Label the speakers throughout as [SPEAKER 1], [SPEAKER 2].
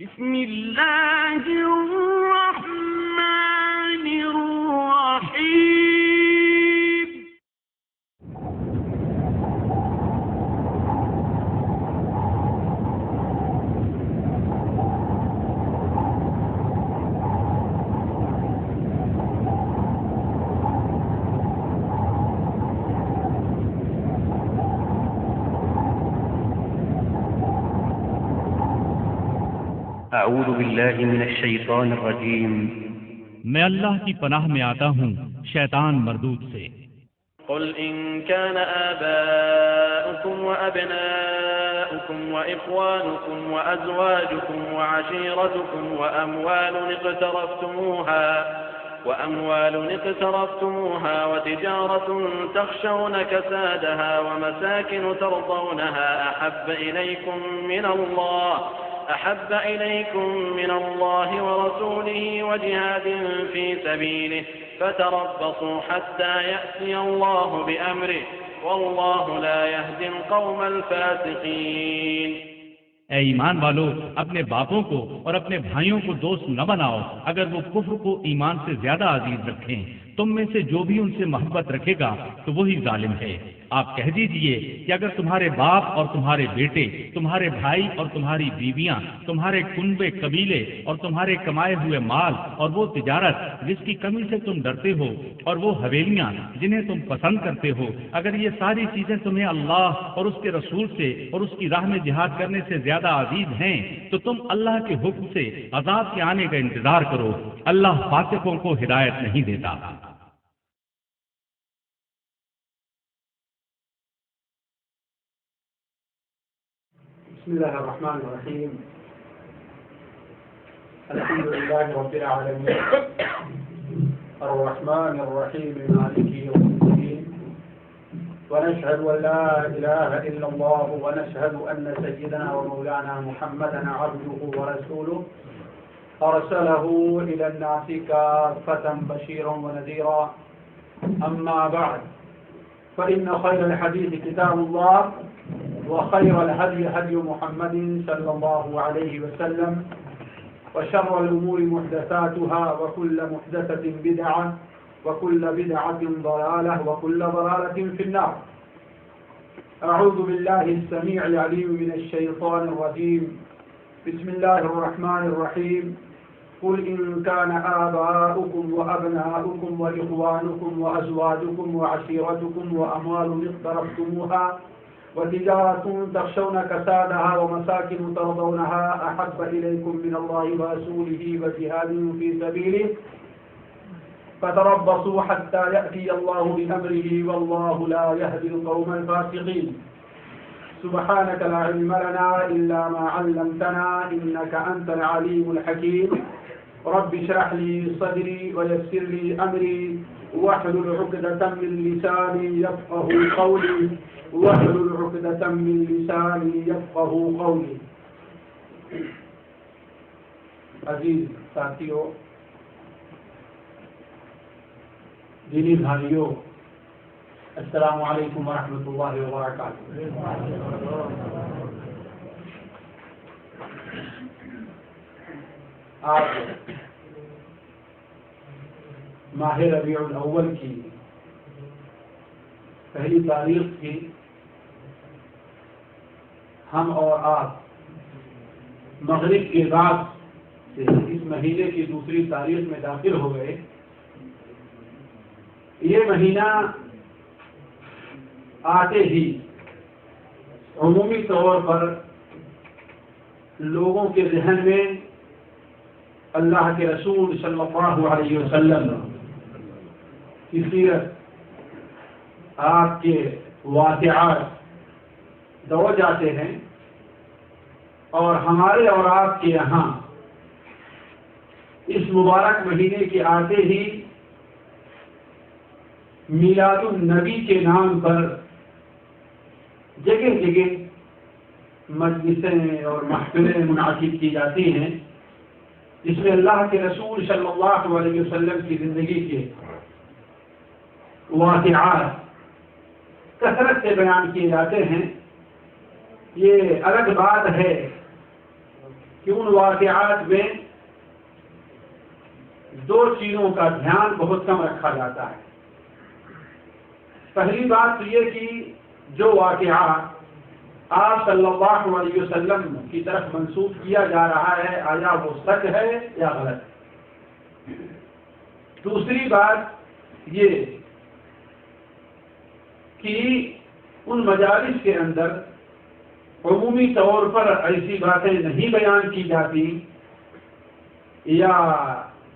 [SPEAKER 1] بسم اللہ الرحمن الرحیم۔
[SPEAKER 2] اعوذ باللہ من الشیطان الرجیم۔
[SPEAKER 3] میں اللہ کی پناہ میں آتا ہوں شیطان مردود سے۔
[SPEAKER 4] قل إن كان آباؤكم وأبناؤكم وإخوانكم وأزواجكم وعشيرتكم وأموال اقترفتموها وتجارة تخشون كسادها ومساكن ترضونها أحب إليكم من الله ورسوله وجهاد في سبيله فتربصوا حتى يأتي الله بأمره والله لا يهدي القوم الفاسقين۔
[SPEAKER 3] اے ایمان والو، اپنے باپوں کو اور اپنے بھائیوں کو دوست نہ بناؤ اگر وہ کفر کو ایمان سے زیادہ عزیز رکھیں۔ تم میں سے جو بھی ان سے محبت رکھے گا تو وہی ظالم ہے۔ آپ کہہ دیجئے کہ اگر تمہارے باپ اور تمہارے بیٹے، تمہارے بھائی اور تمہاری بیویاں، تمہارے کنبے قبیلے اور تمہارے کمائے ہوئے مال اور وہ تجارت جس کی کمی سے تم ڈرتے ہو اور وہ حویلیاں جنہیں تم پسند کرتے ہو، اگر یہ ساری چیزیں تمہیں اللہ اور اس کے رسول سے اور اس کی راہ میں جہاد کرنے سے زیادہ عزیز ہیں تو تم اللہ کے حکم سے عذاب کے آنے کا انتظار کرو۔ اللہ فاسقوں کو ہدایت نہیں دیتا۔
[SPEAKER 5] بسم الله الرحمن الرحيم الحمد لله رب العالمين الرحمن الرحيم مالك يوم الدين ونشهد أن لا إله إلا الله ونشهد أن سيدنا ومولانا محمدا عبده ورسوله أرسله إلى الناس كافة بشيرا ونذيرا أما بعد فإن خير الحديث كتاب الله وخير الهدي هدي محمد صلى الله عليه وسلم وشر الأمور محدثاتها وكل محدثة بدعة وكل بدعة ضلالة وكل ضلالة في النار۔ أعوذ بالله السميع العليم من الشيطان الرجيم۔ بسم الله الرحمن الرحيم۔ قل إن كان آباؤكم وأبناؤكم وإخوانكم وأزواجكم وعشيرتكم وأموال اقترفتموها وتجارة تخشون كسادها ومساكن ترضونها أحب إليكم من الله ورسوله وجهاد في سبيله فتربصوا حتى يأتي الله بأمره والله لا يهدي القوم الفاسقين۔ سبحانك لا علم لنا إلا ما علمتنا إنك أنت العليم الحكيم۔ رب اشرح لي صدري ويسر لي أمري واحلل عقدة من لساني يفقهوا قولي واحلل عقدة من لساني يفقهوا قولي۔ عزیز ساتھیوں، دینی بھائیوں، السلام علیکم ورحمۃ اللہ وبرکاتہ۔ آج ماہ ربیع الاول کی پہلی تاریخ کی ہم اور آپ مغرب کے بعد سے اس مہینے کی دوسری تاریخ میں داخل ہو گئے۔ یہ مہینہ آتے ہی عمومی طور پر لوگوں کے ذہن میں اللہ کے رسول صلی اللہ علیہ وسلم کی سیرت، آپ کے واقعات دوڑ جاتے ہیں، اور ہمارے اور آپ کے یہاں اس مبارک مہینے کے آتے ہی میلاد النبی کے نام پر جگہ جگہ مجلسیں اور محفلیں منعقد کی جاتی ہیں، جس میں اللہ کے رسول صلی اللہ علیہ وسلم کی زندگی کے واقعات کثرت سے بیان کیے جاتے ہیں۔ یہ الگ بات ہے کہ ان واقعات میں دو چیزوں کا دھیان بہت کم رکھا جاتا ہے. پہلی بات تو یہ کہ جو واقعہ آپ صلی اللہ علیہ وسلم کی طرف منسوب کیا جا رہا ہے آیا وہ سچ ہے یا غلط ہے. دوسری بات یہ کہ ان مجالس کے اندر عمومی طور پر ایسی باتیں نہیں بیان کی جاتی یا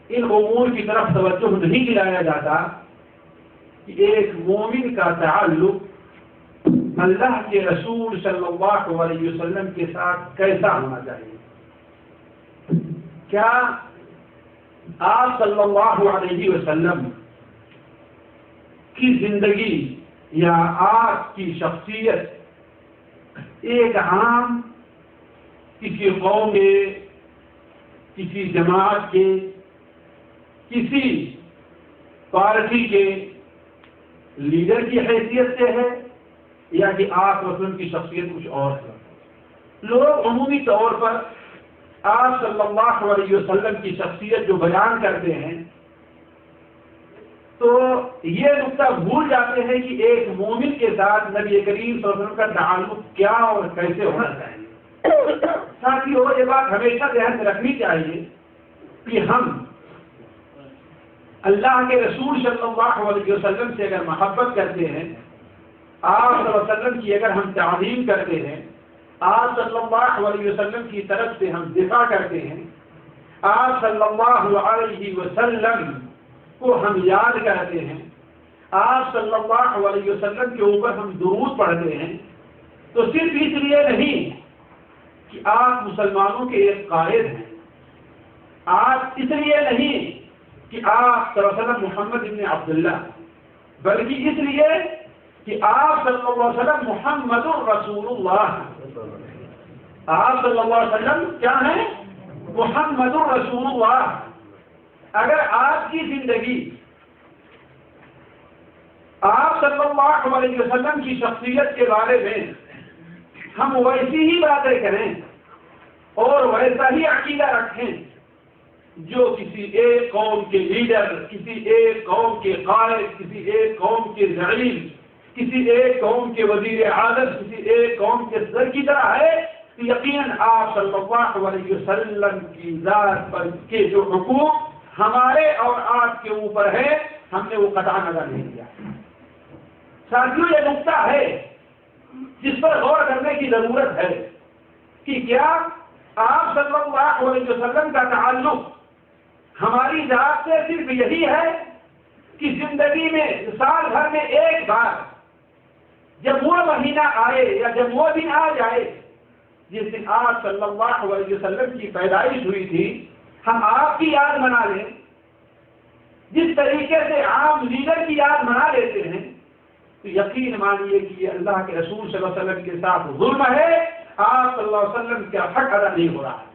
[SPEAKER 5] ان امور کی طرف توجہ نہیں دلایا جاتا کہ ایک مومن کا تعلق اللہ کے رسول صلی اللہ علیہ وسلم کے ساتھ کیسا ہونا چاہیے. کیا آپ صلی اللہ علیہ وسلم کی زندگی یا آپ کی شخصیت ایک عام کسی قوم کے، کسی جماعت کے، کسی پارٹی کے لیڈر کی حیثیت سے ہے یا کہ آپ رسول کی شخصیت کچھ اور ہے؟ لوگ عمومی طور پر آپ صلی اللہ علیہ وسلم کی شخصیت جو بیان کرتے ہیں تو یہ نقطہ بھول جاتے ہیں کہ ایک مومن کے ساتھ نبی کریم صلی اللہ علیہ وسلم کا تعلق کیا اور کیسے ہونا چاہیے. ساتھیوں یہ بات ہمیشہ ذہن میں رکھنی چاہیے کہ ہم اللہ کے رسول صلی اللہ علیہ وسلم سے اگر محبت کرتے ہیں، آپ صلی اللہ علیہ وسلم کی اگر ہم تعظیم کرتے ہیں، آپ صلی اللہ علیہ وسلم کی طرف سے ہم دفاع کرتے ہیں، آپ صلی اللہ علیہ وسلم کو ہم یاد کرتے ہیں، آپ صلی اللہ علیہ وسلم کے اوپر ہم درود پڑھتے ہیں، تو صرف اس لیے نہیں کہ آپ مسلمانوں کے ایک قائد ہیں، آپ اس لیے نہیں کہ آپ صلی اللہ علیہ وسلم محمد ابن عبداللہ، بلکہ اس لیے کہ آپ صلی اللہ علیہ وسلم محمد رسول اللہ. آپ صلی اللہ علیہ وسلم کیا ہیں؟ محمد رسول اللہ. اگر آپ کی زندگی آپ صلی اللہ علیہ وسلم کی شخصیت کے بارے میں ہم ویسی ہی باتیں کریں اور ویسا ہی عقیدہ رکھیں جو کسی ایک قوم کے لیڈر، کسی ایک قوم کے قائد، کسی ایک قوم کے زعیم، کسی ایک قوم کے وزیر اعظم، کسی ایک قوم کے صدر کی طرح ہے، تو یقیناً آپ صلی اللہ علیہ وسلم کی ذات پر کے جو حقوق ہمارے اور آپ کے اوپر ہے ہم نے وہ قطع نظر نہیں کیا. ساتھیوں یہ نقطہ ہے جس پر غور کرنے کی ضرورت ہے کہ کیا آپ صلی اللہ علیہ وسلم کا تعلق ہماری ذات سے صرف یہی ہے کہ زندگی میں سال بھر میں ایک بار جب وہ مہینہ آئے یا جب وہ دن آ جائے جس دن آپ صلی اللہ علیہ وسلم کی پیدائش ہوئی تھی ہم آپ کی یاد منا لیں، جس طریقے سے عام لیڈر کی یاد منا لیتے ہیں، تو یقین مانیے کہ یہ اللہ کے رسول صلی اللہ علیہ وسلم کے ساتھ ظلم ہے. آپ صلی اللہ علیہ وسلم کا حق ادا نہیں ہو رہا ہے.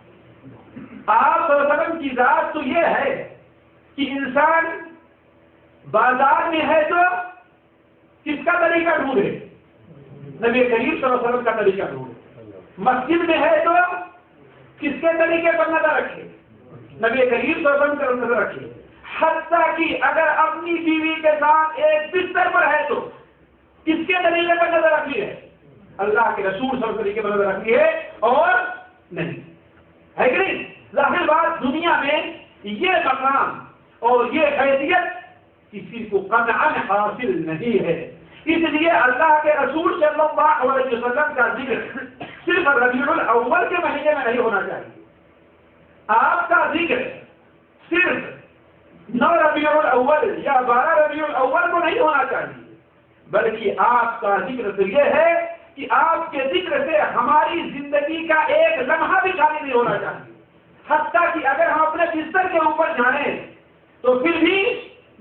[SPEAKER 5] آپ صلی اللہ علیہ وسلم کی ذات تو یہ ہے کہ انسان بازار میں ہے تو کس کا طریقہ ڈھونڈے؟ نبی کریم صلی اللہ علیہ وسلم کا طریقہ ڈھونڈے. مسجد میں ہے تو کس کے طریقے پر نظر رکھے؟ نبی کریم صلی اللہ علیہ وسلم کا نظر رکھے. حتیٰ کہ اگر اپنی بیوی کے ساتھ ایک بستر پر ہے تو کس کے طریقے پر نظر رکھی ہے؟ اللہ کے رسول صلی اللہ علیہ وسلم طریقے پر نظر رکھی ہے اور نہیں ہے کہ نہیں؟ ظاہر بات دنیا میں یہ مقام اور یہ حیثیت کسی کو قطعاً حاصل نہیں ہے. اس لیے اللہ کے رسول صلی اللہ علیہ وسلم کا ذکر صرف ربیع الاول کے مہینے میں نہیں ہونا چاہیے. آپ کا ذکر صرف 9 ربیع الاول یا 12 ربیع الاول کو نہیں ہونا چاہیے، بلکہ آپ کا ذکر تو یہ ہے کہ آپ کے ذکر سے ہماری زندگی کا ایک لمحہ بھی خالی نہیں ہونا چاہیے. حتیٰ کہ اگر ہم اپنے بستر کے اوپر جائیں تو پھر بھی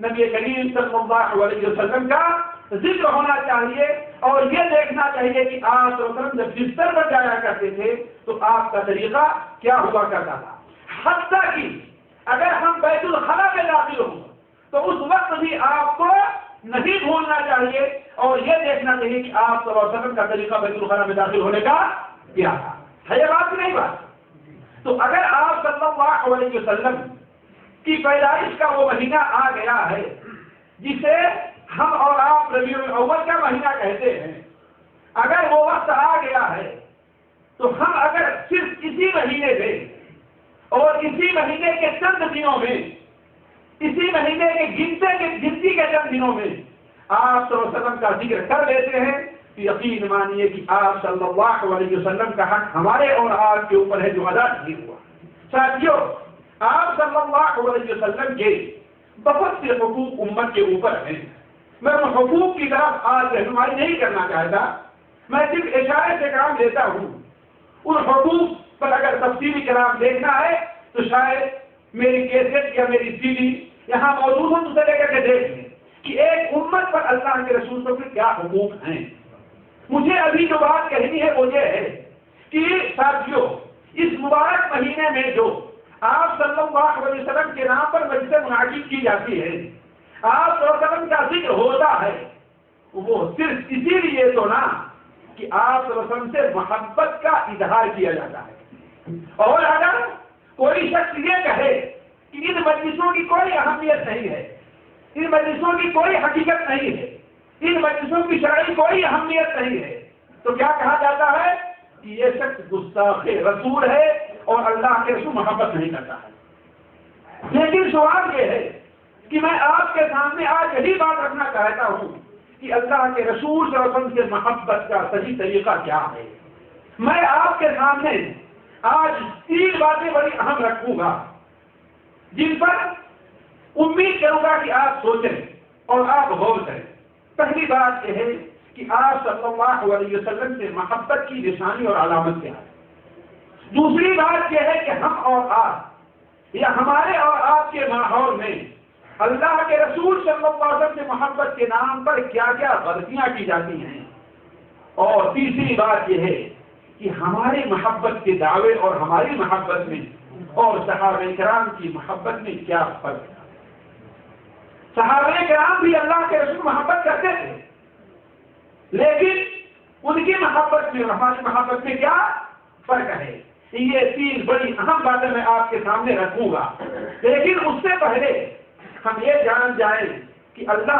[SPEAKER 5] نبی کریم صلی اللہ علیہ وسلم کا ذکر ہونا چاہیے اور یہ دیکھنا چاہیے کہ آپ صلی اللہ علیہ وسلم جب بستر پر جایا کرتے تھے تو آپ کا طریقہ کیا ہوا کرتا تھا. حتیٰ کہ اگر ہم بیت الخلا میں داخل ہوں تو اس وقت بھی آپ کو نہیں بھولنا چاہیے اور یہ دیکھنا چاہیے کہ آپ صلی اللہ علیہ وسلم کا طریقہ بیت الخلا میں داخل ہونے کا کیا تھا. ہے یہ بات نہیں بات؟ تو اگر آپ صلی اللہ علیہ وسلم کی پیدائش کا وہ مہینہ آ گیا ہے جسے ہم اور آپ ربیع الاول کا مہینہ کہتے ہیں، اگر وہ وقت آ گیا ہے تو ہم اگر صرف اسی مہینے میں اور اسی مہینے کے چند دنوں میں، اسی مہینے کے گنتی کے چند دنوں میں آپ صلی اللہ علیہ وسلم کا ذکر کر لیتے ہیں تو یقین مانیے کہ آپ صلی اللہ علیہ وسلم کا حق ہمارے اور آپ کے اوپر ہے جو ادا نہیں ہوا۔ ساتھیوں، آپ صلی اللہ علیہ وسلم کے بہت سے حقوق امت کے اوپر ہیں۔ میں ان حقوق کی طرف آج رہنمائی نہیں کرنا چاہتا، میں صرف اشارے سے کام لیتا ہوں۔ ان حقوق پر اگر تفصیلی کلام دیکھنا ہے تو شاید میری کیسٹ یا میری سی ڈی یہاں موجود ہوں، اسے لے کر کے دیکھ لیں کہ ایک امت پر اللہ کے رسول پر کیا حقوق ہیں۔ مجھے ابھی جو بات کہنی ہے وہ یہ ہے کہ ساتھیوں، اس مبارک مہینے میں جو آپ صلی اللہ علیہ وسلم کے نام پر مجلس منعقد کی جاتی ہے، آپ صلی اللہ علیہ وسلم کا ذکر ہوتا ہے، وہ صرف اسی لیے تو نہ کہ آپ صلی اللہ علیہ وسلم سے محبت کا اظہار کیا جاتا ہے۔ اور اگر کوئی شخص یہ کہے کہ ان مجلسوں کی کوئی اہمیت نہیں ہے، ان مجلسوں کی کوئی حقیقت نہیں ہے، ان مجلسوں کی شرعی کوئی اہمیت نہیں ہے، تو کیا کہا جاتا ہے کہ یہ شخص گستاخ رسول ہے اور اللہ کے رسول محبت نہیں کرتا ہے۔ لیکن سوال یہ ہے کہ میں آپ کے سامنے آج یہی بات رکھنا چاہتا ہوں کہ اللہ کے رسول صلی اللہ علیہ وسلم سے محبت کا صحیح طریقہ کیا ہے۔ میں آپ کے سامنے آج 3 باتیں بڑی اہم رکھوں گا جن پر امید کروں گا کہ آپ سوچیں اور آپ غور کریں۔ پہلی بات یہ ہے کہ آپ صلی اللہ علیہ وسلم سے محبت کی نشانی اور علامت کیا ہے۔ دوسری بات یہ ہے کہ ہم اور آپ یا ہمارے اور آپ کے ماحول میں اللہ کے رسول صلی اللہ علیہ وسلم سے محبت کے نام پر کیا کیا غلطیاں کی جاتی ہیں۔ اور تیسری بات یہ ہے کہ ہماری محبت کے دعوے اور ہماری محبت میں اور صحابہ کرام کی محبت میں کیا فرق ہے۔ صحابہ کرام بھی اللہ کے رسول محبت کرتے تھے، لیکن ان کی محبت میں اور ہماری محبت میں کیا فرق ہے۔ یہ 3 بڑی اہم باتیں میں آپ کے سامنے رکھوں گا، لیکن اس سے پہلے ہم یہ جان جائیں کہ اللہ